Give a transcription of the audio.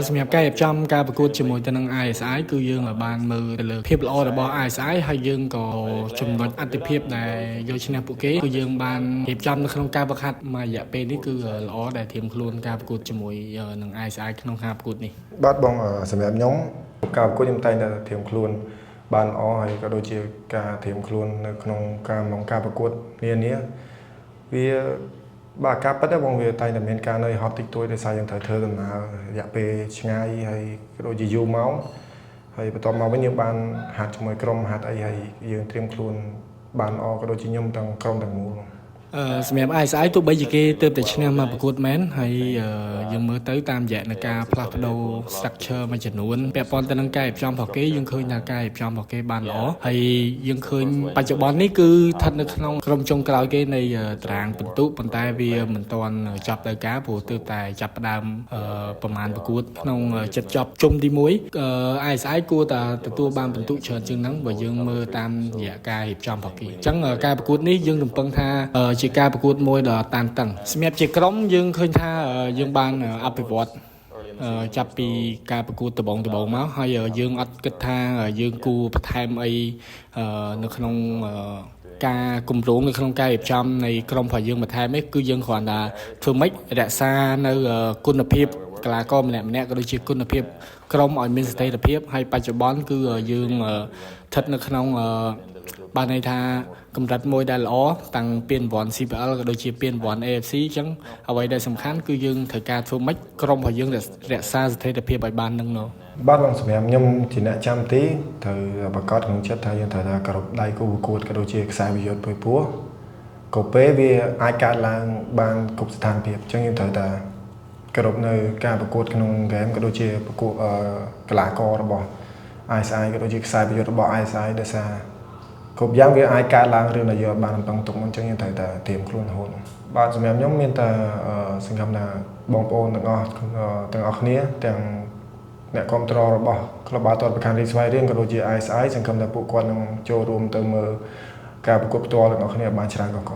សម្រាប់ការរៀបចំការប្រកួតជាមួយទៅនឹង ISI គឺយើងបានមើលទៅលើភាពល្អរបស់ ISI ហើយយើងក៏ចំណុចអតិភិបដែលយកឈ្នះពួកគេគឺយើងបានរៀបចំនៅក្នុងការបង្ហាត់មួយរយៈពេលនេះគឺល្អដែលត្រៀមខ្លួនការប្រកួតជាមួយនឹង ISI ក្នុងការប្រកួតនេះបាទបងសម្រាប់ខ្ញុំការប្រកួតខ្ញុំតែងតែត្រៀមខ្លួនបានល្អហើយក៏ដូចជាការត្រៀមខ្លួននៅក្នុងការប្រកួតនានាវាបាទការប៉ັດបងវាតែងតែមានការនៅហត់តិចតួចដោយសារយើងត្រូវធ្វើដំណើររយៈពេលឆ្ងាយហើយក៏ដូចជាយូរម៉ោងហើយបន្ទាប់មកវិញយើងបានហាត់ជាមួយក្រុមហាត់អីហើយយើងត្រៀមខ្លួនបានល្អក៏ដូចជាខ្ញុំទាំងក្រុមទាំងមូលសម្រាប់ ISI ទោះបីជាគេទើបតែឈ្នះមកប្រកួតមែនហើយយើងមើលទៅតាមរយៈនៃការផ្លាស់ប្ដូរ structure មួយចំនួនពាក់ព័ន្ធទៅនឹងការរៀបចំរបស់គេយើងឃើញថាការរៀបចំរបស់គេបានល្អហើយយើងឃើញបច្ចុប្បន្ននេះគឺស្ថិតនៅក្នុងក្រុមចុងក្រោយគេនៃតារាងពិន្ទុប៉ុន្តែវាមិនទាន់ចប់ទៅការព្រោះទើបតែចាប់ផ្ដើមប្រមាណប្រកួតក្នុងចិត្តចប់ជុំទី1 ISI គួរតែទទួលបានពិន្ទុច្រើនជាងហ្នឹងបើយើងមើលតាមរយៈការរៀបចំរបស់គេអញ្ចឹងការប្រកួតនេះយើងរំពឹងថាជាការប្រកួតមួយដ៏តានតឹងសម្រាប់ជាក្រុមយើងឃើញថាយើងបានអភិវឌ្ឍចាប់ពីការប្រកួតដំបូងមកហើយយើងអត់គិតថាយើងគួរបន្ថែមអីនៅក្នុងការគម្រោងនៅក្នុងការរៀបចំនៃក្រុមរបស់យើងបន្ថែមនេះគឺយើងគ្រាន់តែធ្វើម៉េចរក្សានៅគុណភាពកីឡាករម្នាក់ក៏ដូចជាគុណភាពក្រុមឲ្យមានស្ថិរភាពហើយបច្ចុប្បន្នគឺយើងស្ថិតនៅក្នុងបានន័យថាកម្រិតមួយដែលល្អតាំងពានរង្វាន់ CPL ក៏ដូចជាពានរង្វាន់ AFC អញ្ចឹងអ្វីដែលសំខាន់គឺយើងត្រូវការធ្វើម៉េចក្រុមរបស់យើងរក្សាស្ថិរភាពឲ្យបាននឹងនោះបាទបងសម្រាប់ខ្ញុំជាអ្នកចាំទីត្រូវប្រកាសក្នុងចិត្តថាយើងត្រូវតែគោរពដៃគូប្រកួតក៏ដូចជាខ្សែប្រយុទ្ធព្រោះក៏ពេលវាអាចកើតឡើងបានគ្រប់ស្ថានភាពអញ្ចឹងយើងត្រូវតែគោរពនៅការប្រកួតក្នុងហ្គេមក៏ដូចជាប្រកួតកីឡាកររបស់ ISI ក៏ដូចជាខ្សែប្រយុទ្ធរបស់ ISI ដោយសារគ្រប់យ៉ាងវាអាចកើតឡើងរឿងដែលយើងបានរំពឹងទុកមុនអញ្ចឹងយើងត្រូវតែត្រៀមខ្លួនរហូតបាទសម្រាប់ខ្ញុំមានតែសង្ឃឹមថាបងប្អូនទាំងអស់គ្នាទាំងអ្នកគ្រប់គ្រងរបស់ក្លឹបបាល់ទាត់ប្រកាន់រីស្វាយរៀងក៏ដូចជា ISI សង្ឃឹមថាពួកគាត់នឹងចូលរួមទៅមើលការប្រកួតផ្ទាល់ទាំងអស់គ្នាបានច្រើនកក